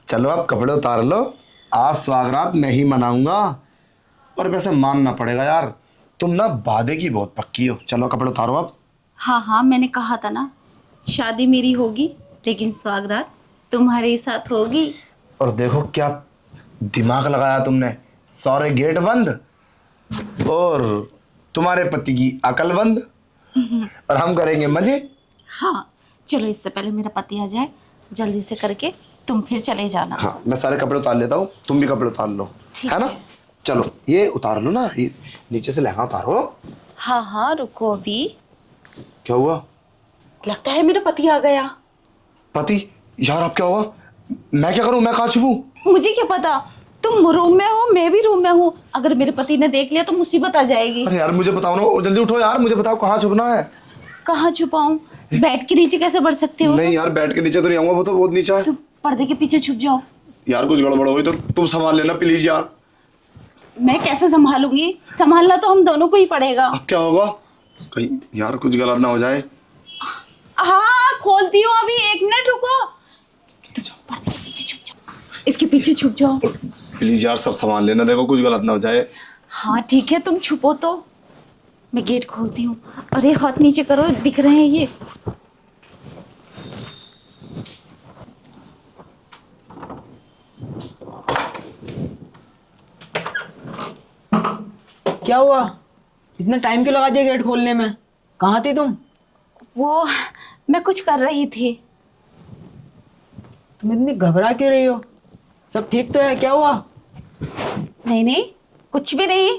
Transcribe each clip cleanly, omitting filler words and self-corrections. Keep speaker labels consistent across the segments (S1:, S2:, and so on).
S1: चलो अब कपड़े उतार लो, आज स्वागरात मैं ही मनाऊंगा। और वैसे मानना पड़ेगा यार, तुम ना वादे की बहुत पक्की हो। चलो कपड़े उतारो अब।
S2: हाँ हाँ, मैंने कहा था ना, शादी मेरी होगी लेकिन स्वागरात तुम्हारे ही साथ होगी।
S1: और देखो क्या दिमाग लगाया तुमने, सारे गेट बंद और तुम्हारे पति की अकल बंद, और हम करेंगे मजे।
S2: हाँ, चलो इससे पहले मेरा पति आ जाए, जल्दी से करके तुम फिर चले जाना।
S1: हाँ मैं सारे कपड़े उतार लेता हूँ, तुम भी कपड़े उतार लो,
S2: ठीक
S1: है ना।
S2: है।
S1: चलो ये उतार लो ना, ये नीचे से लहंगा उतारो।
S2: हाँ हाँ, रुको अभी।
S1: क्या हुआ?
S2: लगता है मेरा पति आ गया।
S1: पति? यार अब क्या हुआ? मैं क्या करूं, मैं कहाँ छुपूं?
S2: मुझे क्या पता, तुम रूम में हो, मैं भी रूम में हूँ। अगर मेरे पति ने देख लिया तो मुसीबत आ जाएगी।
S1: अरे यार मुझे बताओ ना, जल्दी उठो यार, मुझे बताओ कहाँ छुपना है।
S2: कहाँ छुपाऊं? बेड के नीचे कैसे बढ़ सकते हो?
S1: नहीं यार, बेड के नीचे तो नहीं आऊंगा, वो तो बहुत नीचा है।
S2: तुम पर्दे के पीछे छुप जाओ।
S1: यार कुछ गड़बड़ हो गई तो तुम संभाल लेना प्लीज यार।
S2: मैं कैसे संभालूंगी? संभालना तो हम दोनों को ही पड़ेगा।
S1: अब क्या होगा? कहीं यार कुछ गलत ना हो जाए।
S2: हाँ, खोलती हूँ अभी, 1 मिनट रुको। पर्दे के पीछे छुप जाओ, इसके पीछे छुप जाओ।
S1: प्लीज यार सब संभाल लेना, देखो कुछ गलत ना हो जाए।
S2: हाँ ठीक है, तुम छुपो तो मैं गेट खोलती हूँ। अरे हाथ नीचे करो, दिख रहे हैं ये।
S3: क्या हुआ? इतना टाइम क्यों लगा दिया गेट खोलने में? कहाँ थी तुम?
S2: वो मैं कुछ कर रही थी।
S3: तुम इतनी घबरा क्यों रही हो? सब ठीक तो है? क्या हुआ?
S2: नहीं नहीं, कुछ भी नहीं।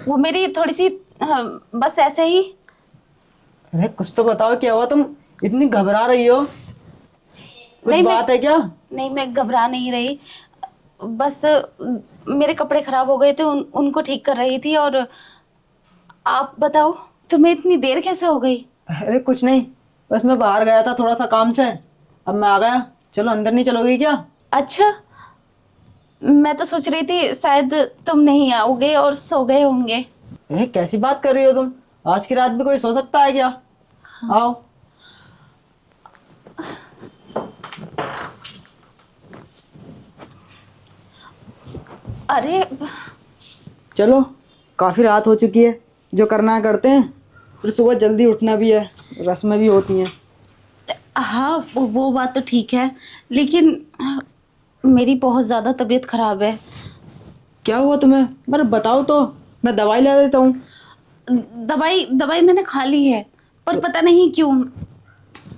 S2: वो मेरी थोड़ी सी बस ऐसे ही।
S3: अरे कुछ तो बताओ, क्या हुआ? तुम इतनी घबरा रही हो, कुछ
S2: नहीं,
S3: बात है क्या?
S2: नहीं मैं घबरा नहीं रही। बस मेरे कपड़े खराब हो गए थे, उनको ठीक कर रही थी। और आप बताओ, तुम्हें इतनी देर कैसे हो गई?
S3: अरे कुछ नहीं, बस मैं बाहर गया था थोड़ा सा काम से, अब मैं आ गया। चलो अंदर नहीं चलोगी क्या?
S2: अच्छा, मैं तो सोच रही थी शायद तुम नहीं आओगे और सो गए होंगे।
S3: अरे कैसी बात कर रही हो तुम? आज की रात भी कोई सो सकता है क्या? आओ।
S2: अरे
S3: चलो, काफी रात हो चुकी है, जो करना है करते हैं, फिर सुबह जल्दी उठना भी है, रस्में भी होती हैं।
S2: हाँ, वो बात तो ठीक है, लेकिन मेरी बहुत ज़्यादा तबीयत खराब है।
S3: क्या हुआ तुम्हें? मेरे बताओ तो, मैं दवाई ले देता हूँ।
S2: दवाई दवाई मैंने खा ली है, पर पता नहीं क्यों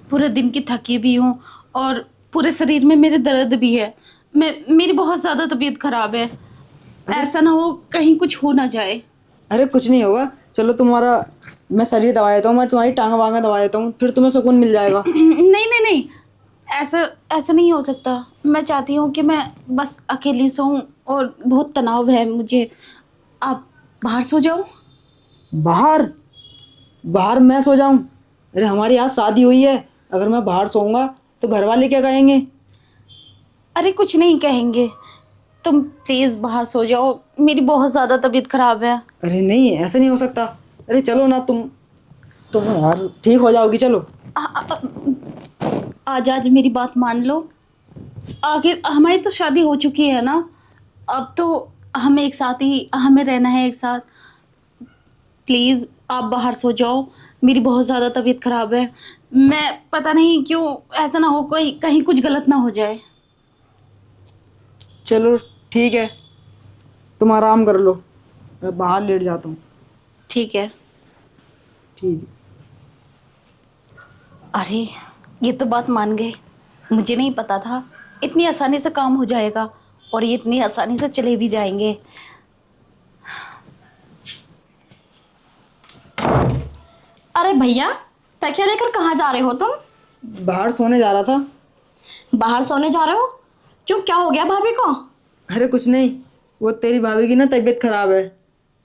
S2: पूरे दिन की थकी भी हूँ और पूरे शरीर में मेरे दर्द भी है। मेरी बहुत ज़्यादा तबीयत खराब है। ऐसा ना हो कहीं कुछ हो ना जाए।
S3: अरे कुछ नहीं होगा, चलो तुम्हारा मैं शरीर दबा देता हूँ, मैं तुम्हारी टांग वांगा दबा देता हूँ, फिर तुम्हें सुकून मिल जाएगा।
S2: नहीं नहीं नहीं, ऐसा ऐसा नहीं हो सकता। मैं चाहती हूँ कि मैं बस अकेली सोऊं और बहुत तनाव है मुझे। आप बाहर सो जाओ।
S3: बाहर? बाहर मैं सो जाऊँ? अरे हमारी आज शादी हुई है, अगर मैं बाहर सोऊंगा तो घर वाले क्या कहेंगे?
S2: अरे कुछ नहीं कहेंगे, तुम प्लीज़ बाहर सो जाओ, मेरी बहुत ज़्यादा तबीयत खराब है।
S3: अरे नहीं, ऐसा नहीं हो सकता। अरे चलो ना, तुम यार ठीक हो जाओगी, चलो।
S2: आज आज मेरी बात मान लो। आखिर हमारी तो शादी हो चुकी है ना, अब तो हमें एक साथ ही हमें रहना है एक साथ। प्लीज़ आप बाहर सो जाओ, मेरी बहुत ज़्यादा तबीयत ख़राब है। मैं पता नहीं क्यों, ऐसा ना हो कोई कहीं कुछ गलत ना हो जाए।
S3: चलो ठीक है, तुम आराम कर लो, मैं बाहर लेट जाता हूँ।
S2: ठीक है।
S3: ठीक है।
S2: अरे ये तो बात मान गए, मुझे नहीं पता था इतनी आसानी से काम हो जाएगा और ये इतनी आसानी से चले भी जाएंगे।
S4: अरे भैया, तकिया लेकर कहाँ जा रहे हो तुम?
S3: बाहर सोने जा रहा था।
S4: बाहर सोने जा रहे हो? क्यों, क्या हो गया भाभी को?
S3: अरे कुछ नहीं, वो तेरी भाभी की ना तबीयत खराब है,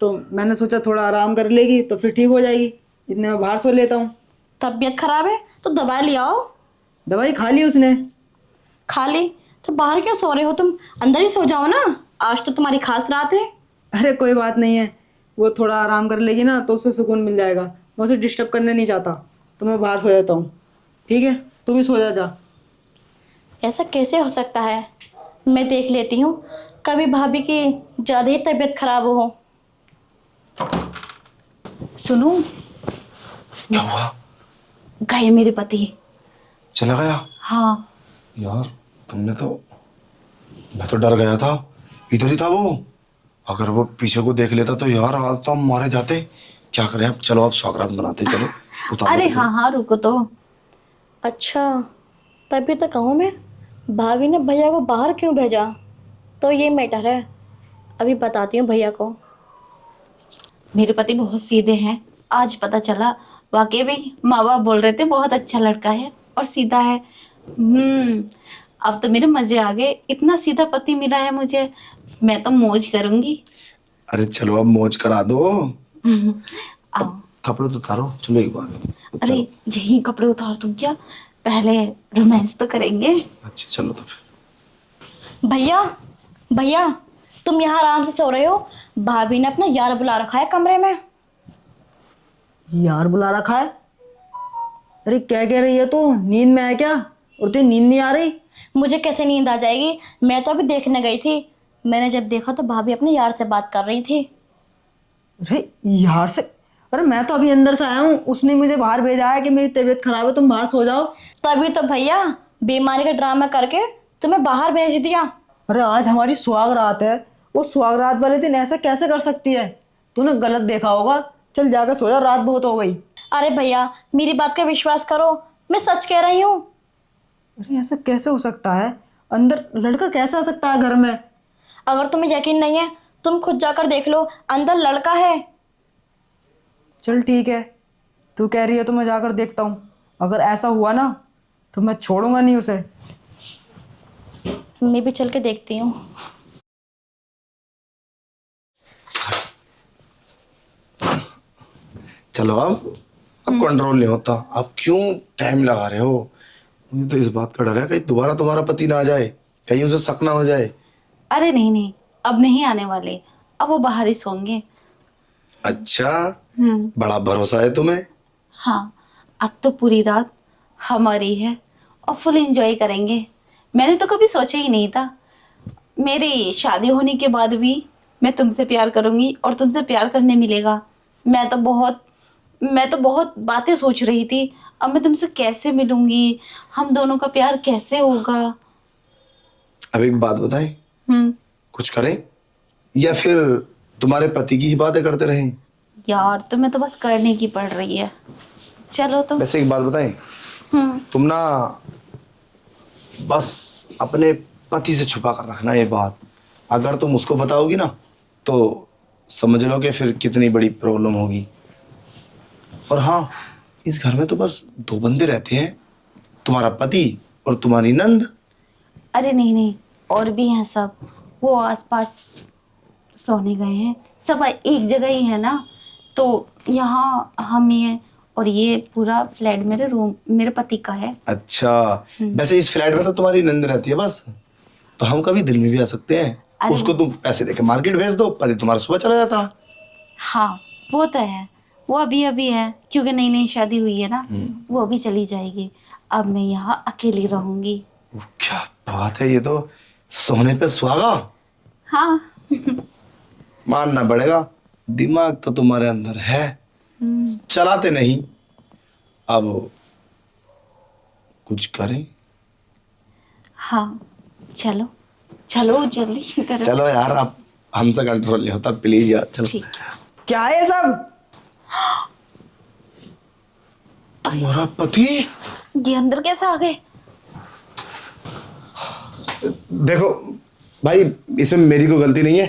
S3: तो मैंने सोचा थोड़ा आराम कर लेगी तो फिर ठीक हो जाएगी, इतने में बाहर सो लेता हूँ।
S4: तबीयत खराब है तो दवाई ले आओ।
S3: दवाई खा ली उसने।
S4: खा ली तो बाहर क्यों सो रहे हो तुम? अंदर ही सो जाओ ना, आज तो तुम्हारी खास रात है।
S3: अरे कोई बात नहीं है, वो थोड़ा आराम कर लेगी ना तो उससे सुकून मिल जाएगा, मैं उसे डिस्टर्ब करने नहीं चाहता, तो मैं बाहर सो जाता हूँ। ठीक है, तू भी सो जा।
S4: ऐसा कैसे हो सकता है? मैं देख लेती हूँ, कभी भाभी की ज़्यादा ही तबीयत खराब हो।
S2: सुनो,
S1: क्या हुआ?
S2: गए मेरे पति।
S1: चला गया?
S2: हाँ।
S1: यार तुमने तो, मैं तो डर गया था, इधर ही था वो। अगर वो पीछे को देख लेता तो यार आज तो हम मारे जाते। क्या करें अब, चलो अब स्वागरात बनाते, चलो उतारो
S2: अरे
S1: कपड़े।
S2: हाँ हाँ, रुको तो।
S4: अच्छा, तभी तो कहूँ मैं, भाभी ने भैया को बाहर क्यों भेजा, तो ये मैटर है। अभी बताती हूँ भैया को।
S2: मेरे पति बहुत सीधे हैं, आज पता चला। वाकई में माँ बाप बोल रहे थे बहुत अच्छा लड़का है और सीधा है। अब तो मेरे मजे आ गए, इतना सीधा पति मिला है मुझे। मैं तो मौज करूंगी।
S1: अरे चलो अब मौज करा दो।
S2: आओ।
S1: कपड़े तो उतारो, चलो एक बार।
S2: अरे यही कपड़े उतार दूं क्या? पहले रोमांस तो करेंगे।
S1: अच्छा चलो तो फिर।
S4: भैया, भैया, तुम यहाँ आराम से सो रहे हो, भाभी ने अपना यार बुला रखा है कमरे में।
S3: यार बुला रखा है? अरे क्या कह रही है तू? नींद में है क्या? और तुझे नींद नहीं आ रही?
S4: मुझे कैसे नींद आ जाएगी, मैं तो अभी देखने गई थी। मैंने जब देखा तो भाभी अपने यार से बात कर रही थी।
S3: अरे यार से? अरे मैं तो अभी अंदर से आया हूँ, उसने मुझे बाहर भेजा है कि मेरी तबीयत खराब है, तुम बाहर सो जाओ।
S4: तभी तो भैया बीमारी का ड्रामा करके तुम्हें बाहर भेज दिया।
S3: अरे आज हमारी सुहाग रात है, वो सुहाग रात वाले दिन ऐसा कैसे कर सकती है? तूने गलत देखा होगा, चल जाकर सो जा, रात बहुत हो गई।
S4: अरे भैया, मेरी बात का विश्वास करो, मैं सच कह रही हूँ।
S3: अरे ऐसा कैसे हो सकता है? अंदर लड़का कैसे आ सकता है घर में?
S4: अगर तुम्हें यकीन नहीं है, तुम खुद जाकर देख लो, अंदर लड़का है।
S3: चल ठीक है, तू कह रही है तो मैं जाकर देखता हूँ। अगर ऐसा हुआ ना तो मैं छोड़ूंगा नहीं उसे।
S4: मैं भी चल के देखती हूँ।
S1: चलो अब कंट्रोल नहीं होता। अब क्यों टाइम लगा रहे हो? मुझे तो इस बात का डर है कहीं दोबारा तुम्हारा पति ना आ जाए, कहीं उसे शक ना हो जाए।
S2: अरे नहीं नहीं, अब नहीं आने वाले, अब वो बाहर ही सोंगे।
S1: अच्छा, बड़ा भरोसा है तुम्हें।
S2: हाँ, अब तो पूरी रात हमारी है और फुल एंजॉय करेंगे। मैंने तो कभी सोचा ही नहीं था, मेरी शादी होने के बाद भी मैं तुमसे प्यार करूंगी और तुमसे प्यार करने मिलेगा। मैं तो बहुत बातें सोच रही थी, अब मैं तुमसे कैसे मिलूंगी, हम दोनों का प्यार कैसे होगा।
S1: अब एक बात बताएं,
S2: हम्म।
S1: कुछ करें या फिर तुम्हारे पति की ही बातें करते रहें?
S2: यार तुम्हें तो बस करने की पड़ रही है, चलो तो।
S1: वैसे एक बात बताएं,
S2: हम्म।
S1: तुम ना बस अपने पति से छुपा कर रखना ये बात। अगर तुम उसको बताओगी ना तो समझ लो कि फिर कितनी बड़ी प्रॉब्लम होगी। और हाँ, इस घर में तो बस दो बंदे रहते हैं, तुम्हारा पति और तुम्हारी नंद।
S2: अरे नहीं नहीं, और भी हैं सब, वो आसपास सोने गए हैं। सब एक जगह ही है ना, तो यहाँ हम ही हैं और ये पूरा फ्लैट मेरे पति का है।
S1: अच्छा, वैसे इस फ्लैट में तो तुम्हारी नंद रहती है बस, तो हम कभी दिन में भी आ सकते हैं।
S2: अरे
S1: उसको तुम पैसे देके मार्केट भेज दो, पति तुम्हारा सुबह चला जाता।
S2: हाँ, वो तो है, वो अभी अभी है क्योंकि नई नई शादी हुई है ना, वो अभी चली जाएगी। अब मैं यहाँ अकेली रहूंगी।
S1: क्या बात है, ये तो सोने पे सुहागा।
S2: हाँ।
S1: मानना पड़ेगा, दिमाग तो तुम्हारे अंदर है, चलाते नहीं। अब कुछ करें?
S2: हाँ, चलो चलो जल्दी करो।
S1: चलो यार, अब हमसे कंट्रोल नहीं होता, प्लीज यार चलो।
S2: ठीक है।
S3: क्या है ये सब?
S1: तुम्हारा पति?
S2: ये अंदर कैसे आ गए?
S1: देखो भाई, इसमें मेरी कोई गलती नहीं है।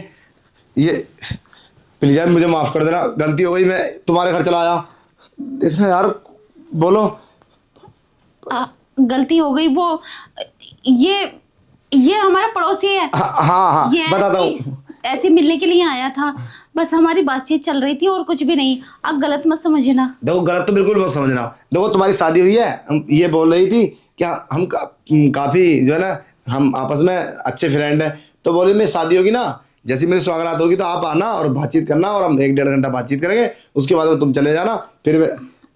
S1: ये प्लीज यार मुझे माफ कर देना, गलती हो गई, मैं तुम्हारे घर चला आया। देखना यार, बोलो।
S2: गलती हो गई। वो ये हमारा पड़ोसी है।
S1: हाँ हाँ हाँ,
S2: ये
S1: बताता हूँ।
S2: ऐसे मिलने के लिए आया था, बस हमारी बातचीत चल रही थी और कुछ भी नहीं। आप गलत मत समझना।
S1: देखो गलत तो बिल्कुल मत समझना। देखो तुम्हारी शादी हुई है, ये बोल रही थी कि हम काफी जो है ना, हम आपस में अच्छे फ्रेंड हैं। तो बोले मेरी शादी होगी ना, जैसे मेरी स्वागरात होगी तो आप आना और बातचीत करना, और हम 1-1.5 घंटा बातचीत करेंगे, उसके बाद में तुम चले जाना। फिर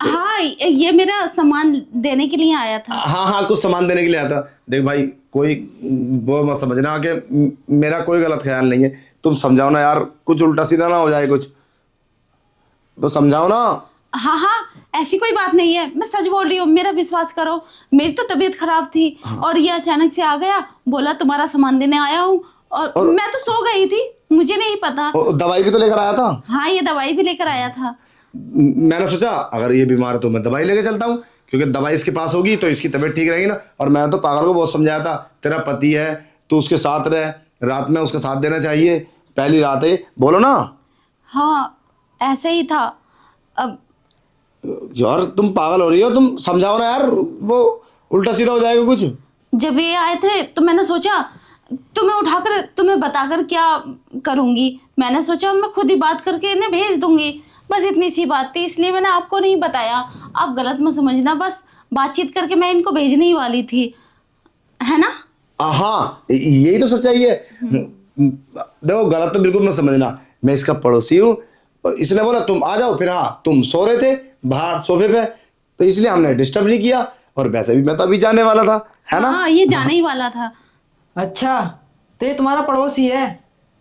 S2: हाँ, ये मेरा सामान देने के लिए आया था।
S1: हाँ हाँ, कुछ सामान देने के लिए आया था। देख भाई, कोई वो मत समझना कि मेरा कोई गलत ख्याल नहीं है। तुम समझाओ ना यार, कुछ उल्टा सीधा ना हो जाए कुछ, तो समझाओ ना।
S2: हाँ हाँ, ऐसी कोई बात नहीं है, मैं सच बोल रही हूँ, मेरा विश्वास करो। मेरी तो तबीयत खराब थी और ये अचानक से आ गया, बोला तुम्हारा सामान देने आया हूँ, और मैं तो सो गई थी, मुझे नहीं पता।
S1: और दवाई भी तो लेकर आया था।
S2: हाँ, ये दवाई भी लेकर आया था।
S1: मैंने सोचा अगर ये बीमार है तो मैं दवाई लेके चलता हूँ, क्योंकि दवाई इसके पास होगी तो इसकी तबीयत ठीक रहेगी ना। और मैं तो पागल को बहुत समझाया था, तेरा पति है, तू उसके साथ रह, रात में उसका साथ देना चाहिए, पहली रात है, बोलो ना।
S2: हाँ, ऐसे ही था। अब
S1: यार तुम पागल हो रही हो, तुम समझाओ ना यार, वो उल्टा सीधा हो जाएगा कुछ।
S2: जब ये आए थे तो मैंने सोचा तुम्हें उठाकर तुम्हें बताकर क्या करूंगी, मैंने सोचा मैं खुद ही बात करके इन्हें भेज दूंगी, बस इतनी सी बात थी, इसलिए मैंने आपको नहीं बताया। आप गलत मत समझना, बस बातचीत करके मैं इनको भेजने ही वाली थी, है ना?
S1: हाँ, यही तो सच्चाई है। देखो, गलत तो बिल्कुल मत समझना, मैं इसका पड़ोसी हूँ, और इसने बोला तुम आ जाओ, फिर हाँ तुम सो रहे थे बाहर सोफे पे, तो इसलिए हमने डिस्टर्ब नहीं किया। और वैसे भी मैं तो अभी जाने वाला था, है ना।
S2: हाँ, ये जाने ही वाला था।
S3: अच्छा, तो ये तुम्हारा पड़ोसी है,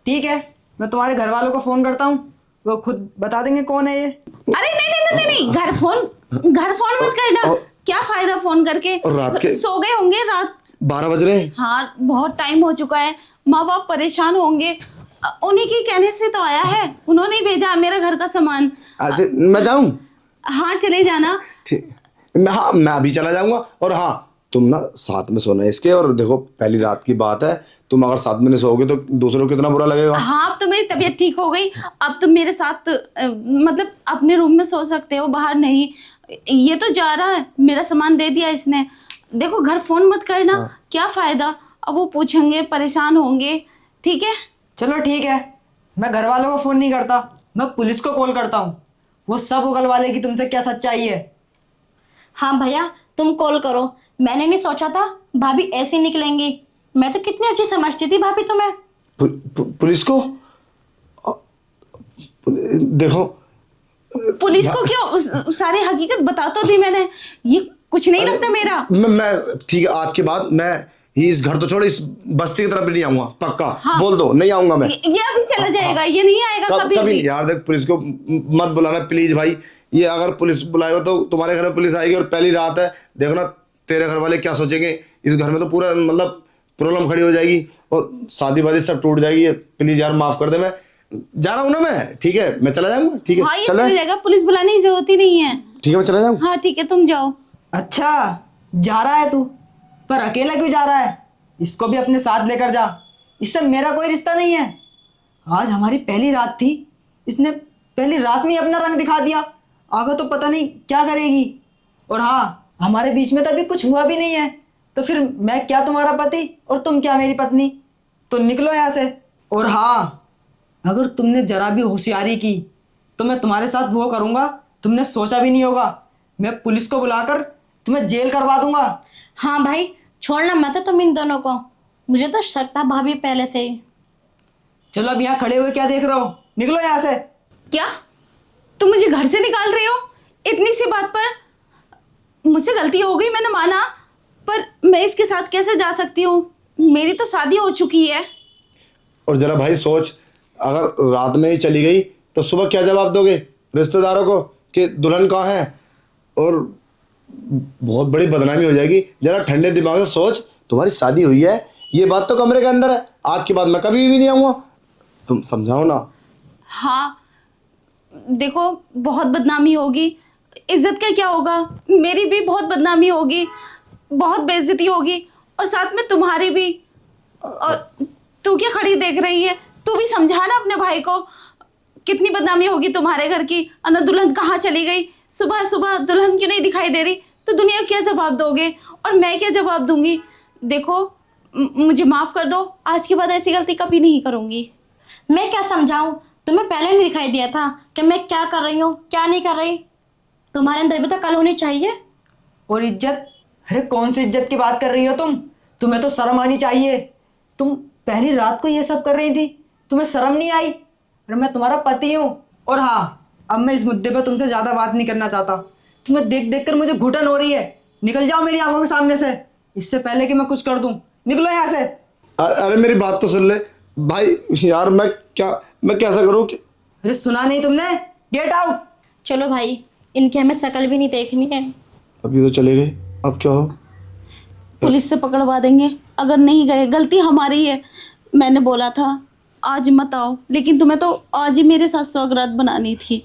S3: ठीक है, मैं तुम्हारे घर वालों को फ़ोन करता हूँ, वो खुद बता देंगे कौन है ये।
S2: अरे नहीं नहीं नहीं नहीं, घर फोन मत करना, क्या फायदा फोन करके,
S1: और रात के
S2: सो गए होंगे, रात
S1: 12 बज रहे हैं।
S2: हाँ, बहुत टाइम हो चुका है, माँ बाप परेशान होंगे, उन्हीं के कहने से तो आया है, उन्होंने ही भेजा मेरा घर का सामान।
S1: अच्छा, मैं जाऊं?
S2: हाँ, चले जाना।
S1: ठीक, हाँ मैं अभी चला जाऊंगा। और हाँ, तुम ना साथ में सोना इसके, और देखो पहली रात की बात है, तुम अगर साथ में नहीं सोओगे तो दूसरों को कितना बुरा लगेगा।
S2: हाँ, अब तो मेरी तबीयत ठीक हो गई, अब तुम मेरे साथ मतलब अपने रूम में सो सकते हो, बाहर नहीं। ये तो जा रहा है, मेरा सामान दे दिया इसने, देखो घर फोन मत करना। क्या फायदा, अब वो पूछेंगे, परेशान होंगे, ठीक है?
S3: चलो ठीक है, मैं घर वालों को फ़ोन नहीं करता, मैं पुलिस को कॉल करता हूँ, वो सब उगलवा लेगी तुमसे क्या सच्चाई है।
S4: हाँ भैया, तुम कॉल करो, मैंने नहीं सोचा था भाभी ऐसी निकलेंगी, मैं तो कितनी अच्छी समझती थी भाभी तुम्हें।
S1: पुलिस को देखो,
S2: पुलिस को क्यों, सारी हकीकत बता तो दी मैंने, ये कुछ नहीं लगता मेरा।
S1: मैं ठीक है, आज के बाद मैं इस घर तो छोड़, इस बस्ती की तरफ भी नहीं आऊंगा, पक्का।
S2: हाँ।
S1: बोल दो नहीं आऊंगा मैं।
S2: ये अभी चला जाएगा, ये नहीं आएगा कभी
S1: कभी
S2: भी।
S1: नहीं यार, देख पुलिस को मत बुलाना प्लीज भाई, ये अगर पुलिस बुलाएगा तो तुम्हारे घर में पुलिस आएगी, और पहली रात है, देखो ना तेरे घर वाले क्या सोचेंगे, इस घर में तो पूरा मतलब प्रॉब्लम खड़ी हो जाएगी, और शादी वादी सब टूट जाएगी। प्लीज यार माफ कर दे, मैं जा रहा हूँ ना मैं, ठीक है मैं चला जाऊंगा, ठीक है
S2: हाँ, ये
S1: चल
S2: चला
S1: रहा है,
S2: जाएगा, पुलिस बुलाने की जरूरत ही नहीं है।
S1: ठीक है मैं चला जाऊँ।
S2: हाँ ठीक है, तुम जाओ।
S3: अच्छा, जा रहा है तू, पर अकेला क्यों जा रहा है, इसको भी अपने साथ लेकर जा, इससे मेरा कोई रिश्ता नहीं है। आज हमारी पहली रात थी, इसने पहली रात में ही अपना रंग दिखा दिया, आगे तो पता नहीं क्या करेगी। और हाँ, हमारे बीच में तो अभी कुछ हुआ भी नहीं है, तो फिर मैं क्या तुम्हारा पति और तुम क्या मेरी पत्नी, तो निकलो यहाँ से। और हाँ, अगर तुमने जरा भी होशियारी की तो मैं तुम्हारे साथ वो करूँगा तुमने सोचा भी नहीं होगा, मैं पुलिस को बुलाकर तुम्हें जेल करवा दूंगा।
S4: हाँ भाई, छोड़ना मत तुम इन दोनों को, मुझे तो शक था भाभी पहले से ही।
S3: चलो अब यहाँ खड़े हुए क्या देख रहे हो, निकलो यहाँ से।
S2: क्या तुम मुझे घर से निकाल रहे हो इतनी सी बात पर? मुझसे गलती हो गई, मैंने माना, पर मैं इसके साथ कैसे जा सकती हूँ, मेरी तो शादी हो चुकी है।
S1: और जरा भाई सोच, अगर रात में ही चली गई तो सुबह क्या जवाब दोगे रिश्तेदारों को कि दुल्हन कहाँ है, और बहुत बड़ी बदनामी हो जाएगी। जरा ठंडे दिमाग से सोच, तुम्हारी शादी हुई है, ये बात तो कमरे के अंदर है, आज के बाद मैं कभी भी नहीं आऊंगा, तुम समझाओ ना।
S2: हाँ देखो, बहुत बदनामी होगी, इज्जत का क्या होगा, मेरी भी बहुत बदनामी होगी, बहुत बेइज्जती होगी, और साथ में तुम्हारी भी। और तू क्या खड़ी देख रही है, तू भी समझा ना अपने भाई को, कितनी बदनामी होगी तुम्हारे घर की। अन्ना दुल्हन कहाँ चली गई, सुबह सुबह दुल्हन क्यों नहीं दिखाई दे रही, तो दुनिया को क्या जवाब दोगे और मैं क्या जवाब दूंगी। देखो मुझे माफ कर दो, आज के बाद ऐसी गलती कभी नहीं करूंगी।
S4: मैं क्या समझाऊं, तुम्हें पहले नहीं दिखाई दिया था कि मैं क्या कर रही हूँ क्या नहीं कर रही, तुम्हारे अंदर भी तो कल होनी चाहिए।
S3: और इज्जत, अरे कौन सी इज्जत की बात कर रही हो तुम, तुम्हें तो शर्म आनी चाहिए, तुम पहली रात को ये सब कर रही थी, तुम्हें शर्म नहीं आई। अरे मैं तुम्हारा पति हूँ। और हाँ, अब मैं इस मुद्दे पर तुमसे ज़्यादा बात नहीं करना चाहता, तुम्हें देख देख कर मुझे घुटन हो रही है। निकल जाओ मेरी आंखों के सामने से, इससे पहले कि मैं कुछ कर दूं। निकलो यहाँ से।
S1: अरे मेरी बात तो सुन ले भाई। यार मैं कैसा करूँ कि
S3: अरे सुना नहीं तुमने? Get out.
S4: चलो भाई, इनकी हमें शकल भी नहीं देखनी है।
S1: अभी तो चले गए, अब क्या हो?
S2: पुलिस से पकड़वा देंगे अगर नहीं गए। गलती हमारी है। मैंने बोला था आज मत आओ, लेकिन तुम्हें तो आज ही मेरे साथ सौगात बनानी थी।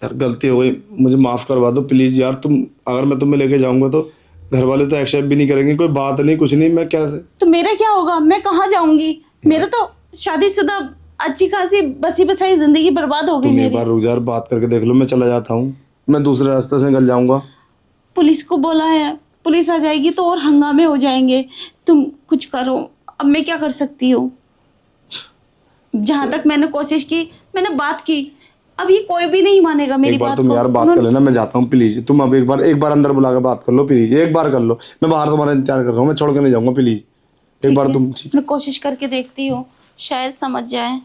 S1: यार गलती हो गई, मुझे माफ़ करवा दो प्लीज़ यार। अगर मैं तुम्हें लेके जाऊंगा तो घर वाले तो एक्सेप्ट भी नहीं करेंगे। कोई बात नहीं, कुछ नहीं, मैं कैसे?
S2: तो मेरा क्या होगा? मैं कहाँ जाऊंगी? मेरा तो शादीशुदा अच्छी खासी बसी बसाई जिंदगी बर्बाद हो गई
S1: तुम एक
S2: मेरी।
S1: बार रुक जा यार, बात करके देख लो। मैं चला जाता हूँ, मैं दूसरे रास्ते से निकल जाऊंगा।
S2: पुलिस को बोला है, पुलिस आ जाएगी तो और हंगामे हो जाएंगे। तुम कुछ करो। अब मैं क्या कर सकती हूँ? जहां तक मैंने कोशिश की, मैंने बात की, अब ये कोई भी नहीं मानेगा मेरी
S1: एक बार
S2: बात
S1: तुम
S2: को।
S1: यार बात कर लेना, मैं जाता हूँ प्लीज। तुम अब एक बार अंदर बुला के बात कर लो प्लीज। एक बार कर लो, मैं बाहर तुम्हारा इंतजार कर रहा हूँ। मैं छोड़ के नहीं जाऊंगा प्लीज। एक बार
S2: ठीक है,
S1: तुम
S2: मैं कोशिश करके देखती हूँ, शायद समझ जाए।